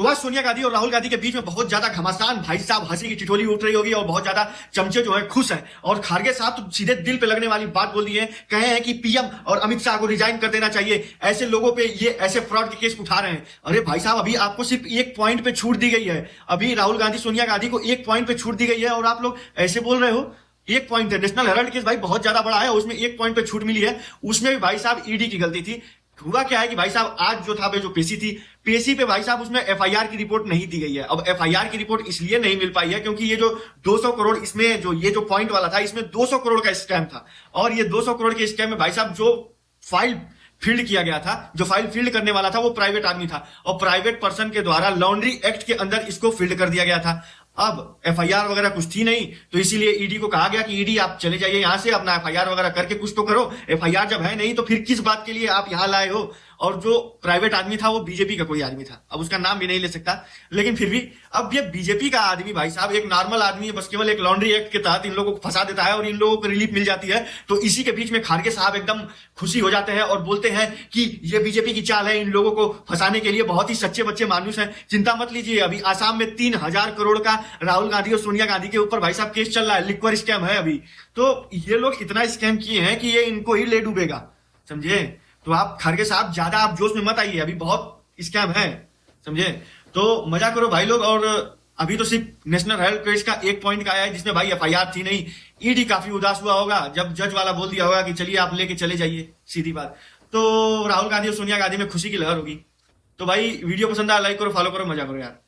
तो आज सोनिया गांधी और राहुल गांधी के बीच में बहुत ज्यादा घमासान भाई साहब हंसी की ठिठोली उठ रही होगी और बहुत ज्यादा चमचे जो है खुश हैं। और खारगे साहब तो सीधे दिल पे लगने वाली बात बोल दी है, कहे हैं कि पीएम और अमित शाह को रिजाइन कर देना चाहिए, ऐसे लोगों पे ये ऐसे फ्रॉड के केस उठा रहे हैं। अरे भाई साहब, अभी आपको सिर्फ एक पॉइंट पे छूट दी गई है, अभी राहुल गांधी सोनिया गांधी को एक पॉइंट पे छूट दी गई है और आप लोग ऐसे बोल रहे हो। एक पॉइंट है, नेशनल हेराल्ड केस भाई बहुत ज्यादा बड़ा है, उसमें एक पॉइंट पे छूट मिली है, उसमें भी भाई साहब ईडी की गलती थी। हुआ क्या है कि भाई साहब आज जो था जो पेशी थी, पेशी पे भाई साहब उसमें एफआईआर की रिपोर्ट नहीं दी गई है। अब एफआईआर की रिपोर्ट इसलिए नहीं मिल पाई है क्योंकि ये जो 200 करोड़ इसमें जो ये जो पॉइंट वाला था, इसमें 200 करोड़ का स्कैम था। और ये 200 करोड़ के स्कैम में भाई साहब जो फाइल फील्ड किया गया था, जो फाइल फील्ड करने वाला था वो प्राइवेट आदमी था और प्राइवेट पर्सन के द्वारा लॉन्ड्री एक्ट के अंदर इसको फील्ड कर दिया गया था। अब एफआईआर वगैरह कुछ थी नहीं, तो इसीलिए ईडी को कहा गया कि ईडी आप चले जाइए यहां से, अपना एफआईआर वगैरह करके कुछ तो करो। एफआईआर जब है नहीं तो फिर किस बात के लिए आप यहां लाए हो। और जो प्राइवेट आदमी था वो बीजेपी का कोई आदमी था, अब उसका नाम भी नहीं ले सकता, लेकिन फिर भी अब ये बीजेपी का आदमी भाई साहब एक नॉर्मल आदमी है, बस केवल एक लॉन्ड्री एक्ट के तहत इन लोगों को फंसा देता है और इन लोगों को रिलीफ मिल जाती है। तो इसी के बीच में खारगे साहब एकदम खुशी हो जाते हैं और बोलते हैं कि ये बीजेपी की चाल है, इन लोगों को फंसाने के लिए बहुत ही सच्चे बच्चे मानुस हैं, चिंता मत लीजिए। अभी आसाम में 3000 करोड़ का राहुल गांधी और सोनिया गांधी के ऊपर भाई साहब केस चल रहा है, लिक्वर स्कैम है अभी। तो ये लोग इतना स्कैम किए हैं कि ये इनको ही ले डूबेगा, समझे। तो आप खारगे साहब ज्यादा आप जोश में मत आइए, अभी बहुत स्कैम है, समझे। तो मजा करो भाई लोग। और अभी तो सिर्फ नेशनल हेराल्ड केस का एक पॉइंट का आया है जिसमें भाई एफआईआर थी नहीं। ईडी काफी उदास हुआ होगा जब जज वाला बोल दिया होगा कि चलिए आप लेके चले जाइए, सीधी बात। तो राहुल गांधी और सोनिया गांधी में खुशी की लहर होगी। तो भाई वीडियो पसंद आया लाइक करो, फॉलो करो, मजा करो यार।